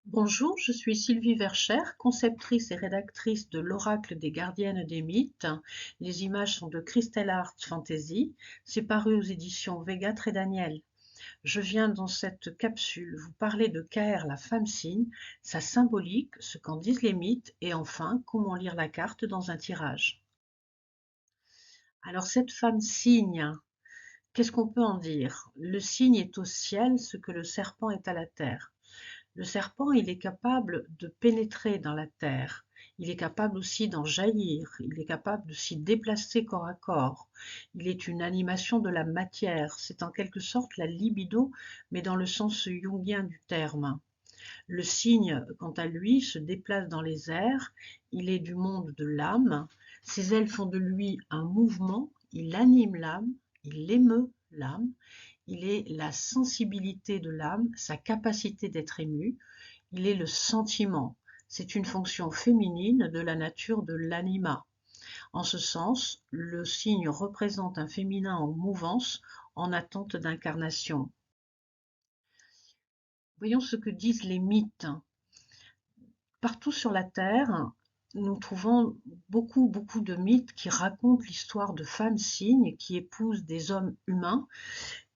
Bonjour, je suis Sylvie Verchères, conceptrice et rédactrice de l'Oracle des Gardiennes des Mythes. Les images sont de Crystal Art Fantasy. C'est paru aux éditions Vega Très Daniel. Je viens dans cette capsule vous parler de Caer, la femme cygne, sa symbolique, ce qu'en disent les mythes et enfin comment lire la carte dans un tirage. Alors cette femme cygne, qu'est-ce qu'on peut en dire? Le cygne est au ciel ce que le serpent est à la terre. Le serpent, il est capable de pénétrer dans la terre. Il est capable aussi d'en jaillir. Il est capable de s'y déplacer corps à corps. Il est une animation de la matière. C'est en quelque sorte la libido, mais dans le sens jungien du terme. Le cygne, quant à lui, se déplace dans les airs. Il est du monde de l'âme. Ses ailes font de lui un mouvement. Il anime l'âme. Il émeut l'âme. Il est la sensibilité de l'âme, sa capacité d'être ému. Il est le sentiment. C'est une fonction féminine de la nature de l'anima. En ce sens, le signe représente un féminin en mouvance, en attente d'incarnation. Voyons ce que disent les mythes. Partout sur la Terre, nous trouvons beaucoup de mythes qui racontent l'histoire de femmes cygnes qui épousent des hommes humains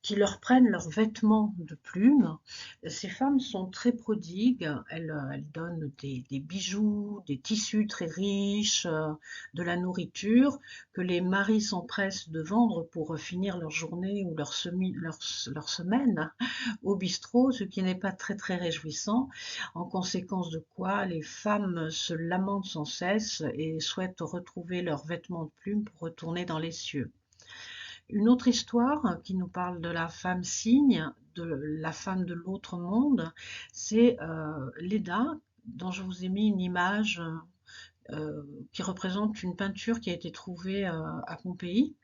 qui leur prennent leurs vêtements de plumes. Ces femmes sont très prodigues, elles donnent des bijoux, des tissus très riches, de la nourriture que les maris s'empressent de vendre pour finir leur journée ou leur semaine au bistrot, ce qui n'est pas très réjouissant, en conséquence de quoi les femmes se lamentent sans cesse et souhaitent retrouver leurs vêtements de plumes pour retourner dans les cieux. Une autre histoire qui nous parle de la femme cygne, de la femme de l'autre monde, c'est Leda, dont je vous ai mis une image qui représente une peinture qui a été trouvée à Pompéi.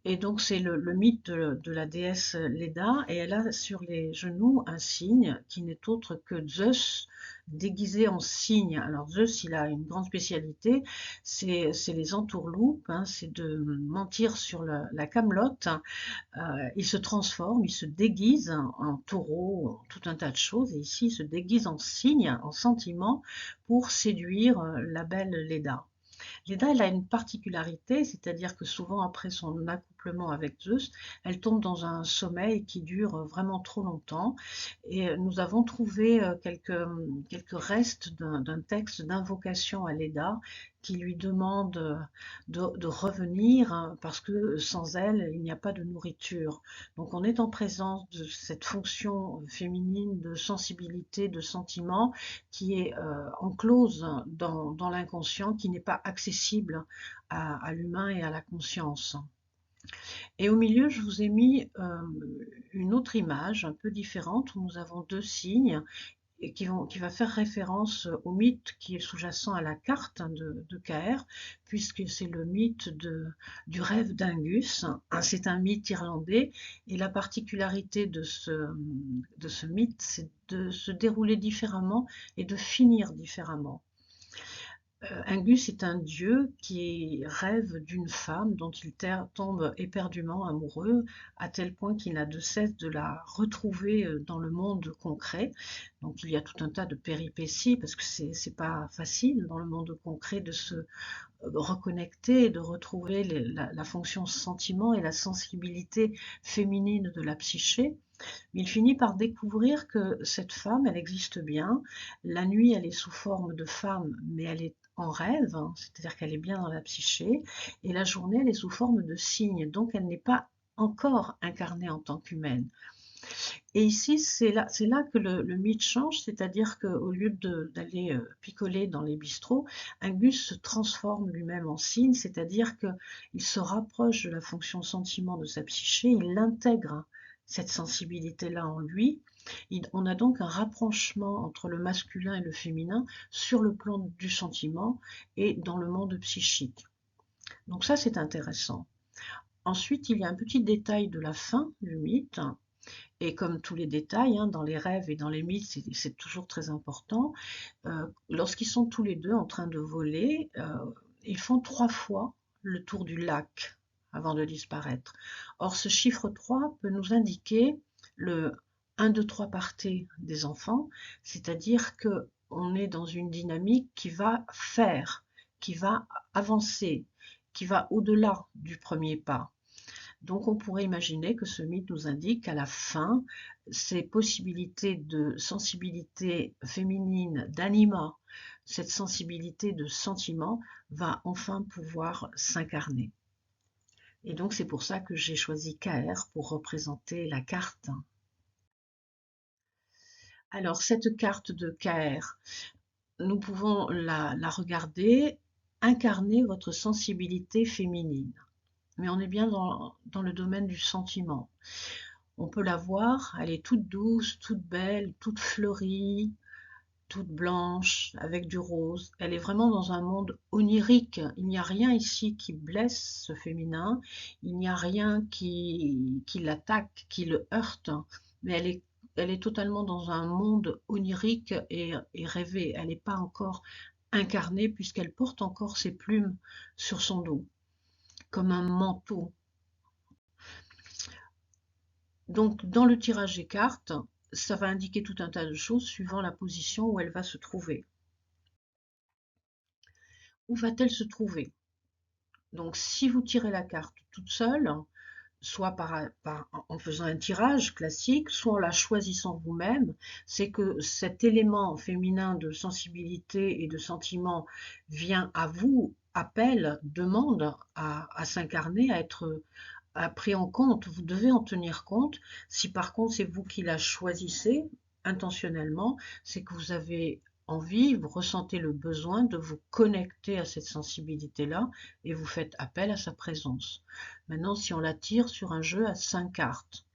Et donc c'est le mythe de la déesse Leda, et elle a sur les genoux un cygne qui n'est autre que Zeus déguisé en cygne. Alors Zeus, il a une grande spécialité, c'est les entourloupes, hein, c'est de mentir sur la camelote. Il se transforme, il se déguise en taureau, en tout un tas de choses, et ici il se déguise en cygne, en sentiment, pour séduire la belle Leda. Leda, elle a une particularité, c'est-à-dire que souvent après son accouplement avec Zeus, elle tombe dans un sommeil qui dure vraiment trop longtemps. Et nous avons trouvé quelques restes d'un texte d'invocation à Leda qui lui demande de revenir parce que sans elle, il n'y a pas de nourriture. Donc on est en présence de cette fonction féminine de sensibilité, de sentiment qui est enclose dans l'inconscient, qui n'est pas accessible à l'humain et à la conscience. Et au milieu, je vous ai mis une autre image un peu différente où nous avons deux signes et qui va faire référence au mythe qui est sous-jacent à la carte de Caer, puisque c'est le mythe du rêve d'Angus. C'est un mythe irlandais, et la particularité de ce mythe, c'est de se dérouler différemment et de finir différemment. Angus est un dieu qui rêve d'une femme dont il tombe éperdument amoureux, à tel point qu'il n'a de cesse de la retrouver dans le monde concret. Donc il y a tout un tas de péripéties, parce que c'est pas facile dans le monde concret de se reconnecter et de retrouver la fonction sentiment et la sensibilité féminine de la psyché. Mais il finit par découvrir que cette femme, elle existe bien. La nuit, elle est sous forme de femme, mais elle est en rêve, hein, c'est-à-dire qu'elle est bien dans la psyché. Et la journée, elle est sous forme de cygne, donc elle n'est pas encore incarnée en tant qu'humaine. Et ici, c'est là que le mythe change, c'est-à-dire qu'au lieu d'aller picoler dans les bistrots, Angus se transforme lui-même en cygne, c'est-à-dire qu'il se rapproche de la fonction sentiment de sa psyché, il intègre cette sensibilité-là en lui. On a donc un rapprochement entre le masculin et le féminin sur le plan du sentiment et dans le monde psychique. Donc ça, c'est intéressant. Ensuite, il y a un petit détail de la fin du mythe, et comme tous les détails, hein, dans les rêves et dans les mythes, c'est toujours très important. Lorsqu'ils sont tous les deux en train de voler, ils font 3 fois le tour du lac avant de disparaître. Or, ce chiffre 3 peut nous indiquer le 1, 2, 3 partez des enfants, c'est-à-dire que on est dans une dynamique qui va faire, qui va avancer, qui va au-delà du premier pas. Donc on pourrait imaginer que ce mythe nous indique qu'à la fin, ces possibilités de sensibilité féminine, d'anima, cette sensibilité de sentiment va enfin pouvoir s'incarner. Et donc c'est pour ça que j'ai choisi KR pour représenter la carte. Alors cette carte de KR, nous pouvons la regarder, incarner votre sensibilité féminine. Mais on est bien dans le domaine du sentiment. On peut la voir, elle est toute douce, toute belle, toute fleurie, toute blanche, avec du rose. Elle est vraiment dans un monde onirique. Il n'y a rien ici qui blesse ce féminin. Il n'y a rien qui l'attaque, qui le heurte. Mais elle est totalement dans un monde onirique et rêvé. Elle n'est pas encore incarnée puisqu'elle porte encore ses plumes sur son dos, comme un manteau. Donc, dans le tirage des cartes, ça va indiquer tout un tas de choses suivant la position où elle va se trouver. Où va-t-elle se trouver? Donc, si vous tirez la carte toute seule, soit en faisant un tirage classique, soit en la choisissant vous-même, c'est que cet élément féminin de sensibilité et de sentiment vient à vous, appelle, demande à s'incarner, à être pris en compte. Vous devez en tenir compte. Si par contre c'est vous qui la choisissez intentionnellement, c'est que vous avez envie, vous ressentez le besoin de vous connecter à cette sensibilité-là et vous faites appel à sa présence. Maintenant, si on la tire sur un jeu à 5 cartes,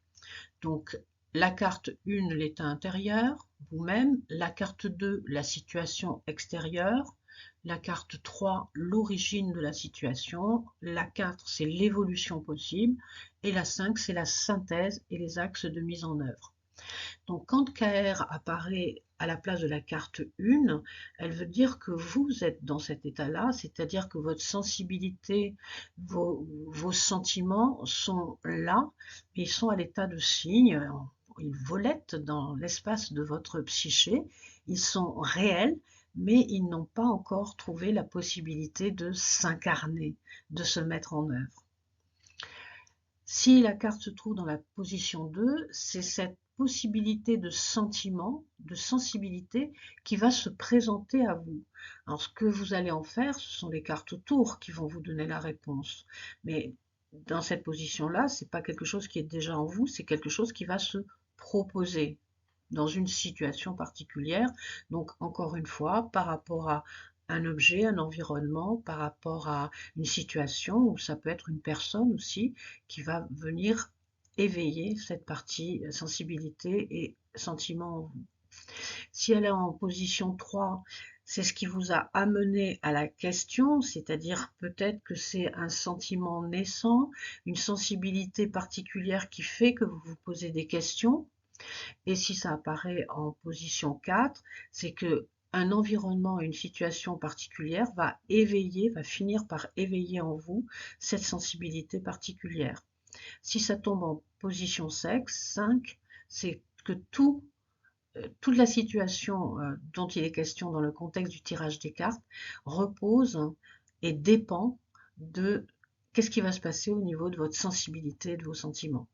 donc la carte 1, l'état intérieur, vous-même, la carte 2, la situation extérieure, la carte 3, l'origine de la situation, la 4, c'est l'évolution possible, et la 5, c'est la synthèse et les axes de mise en œuvre. Donc quand KR apparaît à la place de la carte 1, elle veut dire que vous êtes dans cet état-là, c'est-à-dire que votre sensibilité, vos sentiments sont là, mais ils sont à l'état de signe, ils volettent dans l'espace de votre psyché, ils sont réels, mais ils n'ont pas encore trouvé la possibilité de s'incarner, de se mettre en œuvre. Si la carte se trouve dans la position 2, c'est cette possibilité de sentiment, de sensibilité qui va se présenter à vous. Alors ce que vous allez en faire, ce sont les cartes autour qui vont vous donner la réponse. Mais dans cette position-là, ce n'est pas quelque chose qui est déjà en vous, c'est quelque chose qui va se proposer dans une situation particulière. Donc encore une fois, par rapport à un objet, un environnement, par rapport à une situation, ou ça peut être une personne aussi, qui va venir éveiller cette partie sensibilité et sentiment en vous. Si elle est en position 3, c'est ce qui vous a amené à la question, c'est-à-dire peut-être que c'est un sentiment naissant, une sensibilité particulière qui fait que vous vous posez des questions. Et si ça apparaît en position 4, c'est que un environnement, une situation particulière va éveiller, va finir par éveiller en vous cette sensibilité particulière. Si ça tombe en position 5, c'est que toute la situation dont il est question dans le contexte du tirage des cartes repose et dépend de qu'est-ce qui va se passer au niveau de votre sensibilité et de vos sentiments.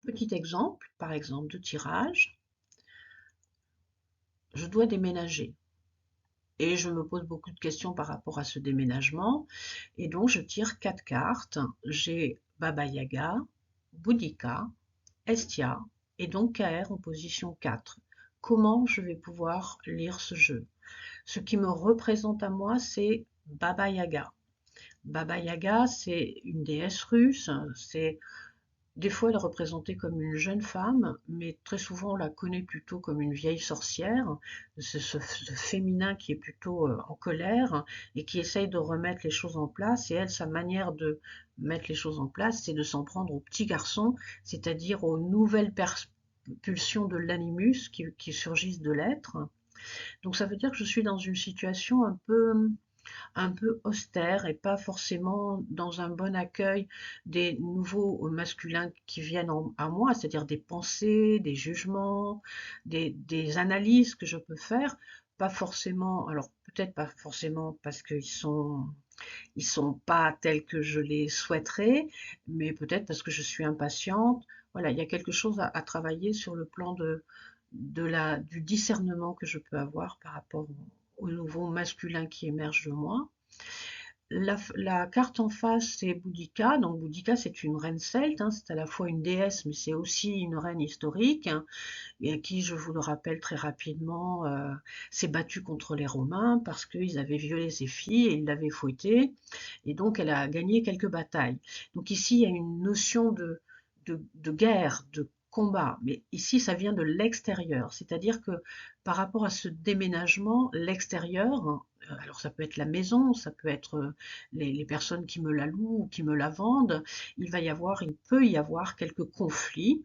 Petit exemple, par exemple, de tirage. Je dois déménager. Et je me pose beaucoup de questions par rapport à ce déménagement. Et donc, je tire 4 cartes. J'ai Baba Yaga, Bouddhika, Estia et donc KR en position 4. Comment je vais pouvoir lire ce jeu? Ce qui me représente à moi, c'est Baba Yaga. Baba Yaga, c'est une déesse russe. Des fois, elle est représentée comme une jeune femme, mais très souvent, on la connaît plutôt comme une vieille sorcière. C'est ce féminin qui est plutôt en colère et qui essaye de remettre les choses en place. Et elle, sa manière de mettre les choses en place, c'est de s'en prendre aux petits garçons, c'est-à-dire aux nouvelles pulsions de l'animus qui surgissent de l'être. Donc ça veut dire que je suis dans une situation un peu un peu austère et pas forcément dans un bon accueil des nouveaux masculins qui viennent à moi, c'est-à-dire des pensées, des jugements, des analyses que je peux faire, pas forcément, alors peut-être pas forcément parce ils sont pas tels que je les souhaiterais, mais peut-être parce que je suis impatiente. Voilà, il y a quelque chose à travailler sur le plan du discernement que je peux avoir par rapport au nouveau masculin qui émerge de moi. La carte en face, c'est Boudica. Donc Boudica, c'est une reine celte, hein. C'est à la fois une déesse, mais c'est aussi une reine historique, hein, et qui, je vous le rappelle très rapidement, s'est battue contre les Romains parce qu'ils avaient violé ses filles et ils l'avaient fouettée. Et donc, elle a gagné quelques batailles. Donc ici, il y a une notion de guerre, de combat. Mais ici, ça vient de l'extérieur. C'est-à-dire que par rapport à ce déménagement, l'extérieur, alors ça peut être la maison, ça peut être les personnes qui me la louent ou qui me la vendent, il peut y avoir quelques conflits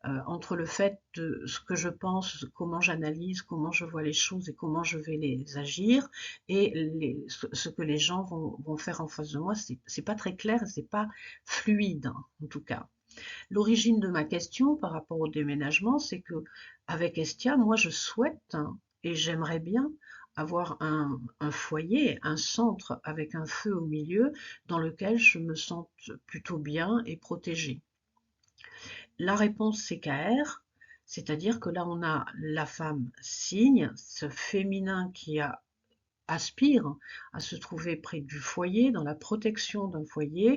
entre le fait de ce que je pense, comment j'analyse, comment je vois les choses et comment je vais les agir, et ce que les gens vont faire en face de moi, c'est pas très clair, c'est pas fluide en tout cas. L'origine de ma question par rapport au déménagement, c'est que avec Estia, moi je souhaite et j'aimerais bien avoir un foyer, un centre avec un feu au milieu dans lequel je me sente plutôt bien et protégée. La réponse c'est KR, c'est-à-dire que là on a la femme cygne, ce féminin aspire à se trouver près du foyer, dans la protection d'un foyer.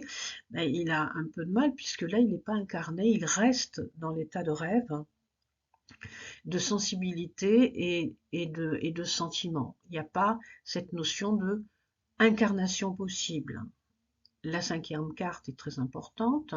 Ben, il a un peu de mal puisque là il n'est pas incarné, il reste dans l'état de rêve, de sensibilité et de sentiment. Il n'y a pas cette notion de incarnation possible. La cinquième carte est très importante.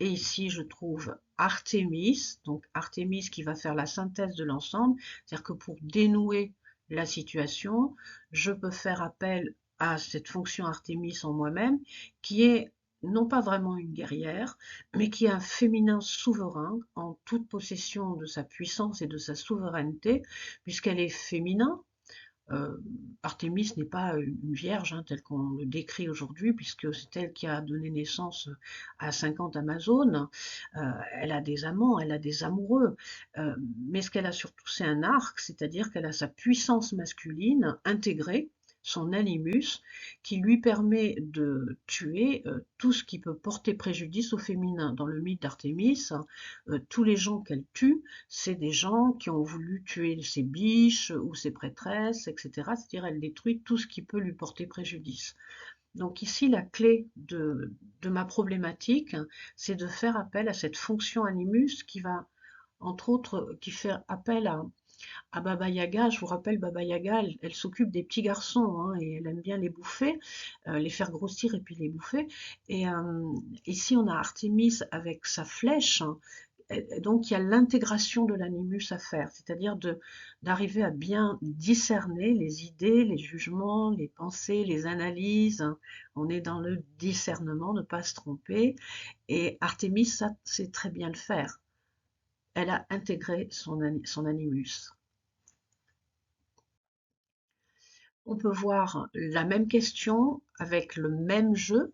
Et ici, je trouve Artémis, donc Artémis qui va faire la synthèse de l'ensemble, c'est-à-dire que pour dénouer la situation, je peux faire appel à cette fonction Artémis en moi-même, qui est non pas vraiment une guerrière, mais qui est un féminin souverain, en toute possession de sa puissance et de sa souveraineté, puisqu'elle est féminin, euh, Artémis n'est pas une vierge hein, telle qu'on le décrit aujourd'hui, puisque c'est elle qui a donné naissance à 50 Amazones. Elle a des amants, elle a des amoureux, mais ce qu'elle a surtout, c'est un arc, c'est-à-dire qu'elle a sa puissance masculine intégrée, son animus, qui lui permet de tuer tout ce qui peut porter préjudice au féminin. Dans le mythe d'Artémis, tous les gens qu'elle tue, c'est des gens qui ont voulu tuer ses biches ou ses prêtresses, etc. C'est-à-dire elle détruit tout ce qui peut lui porter préjudice. Donc ici, la clé de ma problématique, c'est de faire appel à cette fonction animus qui va, entre autres, qui fait appel à Baba Yaga. Je vous rappelle, Baba Yaga, elle s'occupe des petits garçons hein, et elle aime bien les bouffer, les faire grossir et puis les bouffer. Et ici, on a Artémis avec sa flèche, hein. Et donc, il y a l'intégration de l'animus à faire, c'est-à-dire d'arriver à bien discerner les idées, les jugements, les pensées, les analyses. On est dans le discernement, ne pas se tromper. Et Artémis, ça, sait très bien le faire. Elle a intégré son animus. On peut voir la même question avec le même jeu,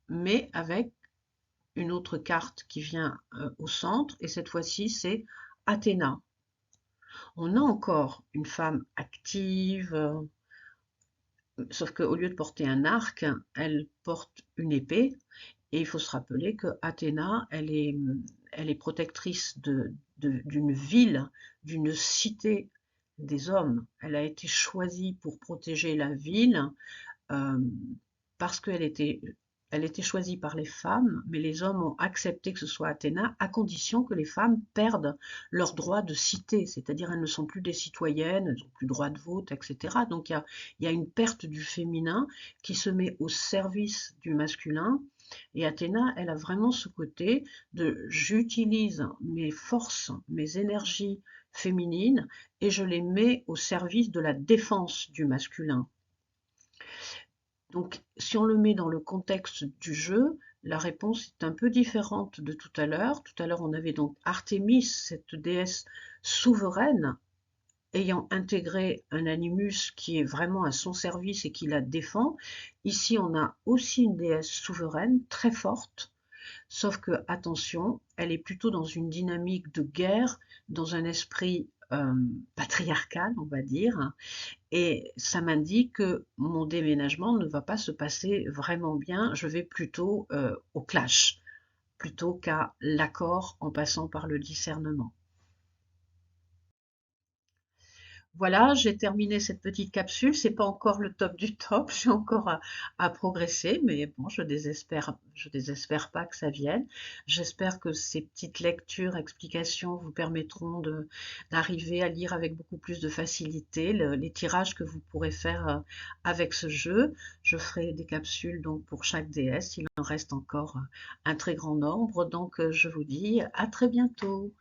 mais avec une autre carte qui vient au centre, et cette fois-ci, c'est Athéna. On a encore une femme active, sauf qu'au lieu de porter un arc, elle porte une épée. Et il faut se rappeler que Athéna, elle est protectrice d'une ville, d'une cité des hommes. Elle a été choisie pour protéger la ville euh, parce elle était choisie par les femmes, mais les hommes ont accepté que ce soit Athéna à condition que les femmes perdent leur droit de cité, c'est-à-dire elles ne sont plus des citoyennes, elles n'ont plus droit de vote, etc. Donc il y a une perte du féminin qui se met au service du masculin. Et Athéna, elle a vraiment ce côté de j'utilise mes forces, mes énergies féminines et je les mets au service de la défense du masculin. Donc, si on le met dans le contexte du jeu, la réponse est un peu différente de tout à l'heure. Tout à l'heure, on avait donc Artémis, cette déesse souveraine, ayant intégré un animus qui est vraiment à son service et qui la défend. Ici, on a aussi une déesse souveraine très forte, sauf que, attention, elle est plutôt dans une dynamique de guerre, dans un esprit patriarcal, on va dire, et ça m'indique que mon déménagement ne va pas se passer vraiment bien. Je vais plutôt au clash, plutôt qu'à l'accord en passant par le discernement. Voilà, j'ai terminé cette petite capsule. C'est pas encore le top du top, j'ai encore à progresser, mais bon, je désespère pas que ça vienne. J'espère que ces petites lectures, explications vous permettront d'arriver à lire avec beaucoup plus de facilité les tirages que vous pourrez faire avec ce jeu. Je ferai des capsules donc pour chaque déesse. Il en reste encore un très grand nombre, donc je vous dis à très bientôt.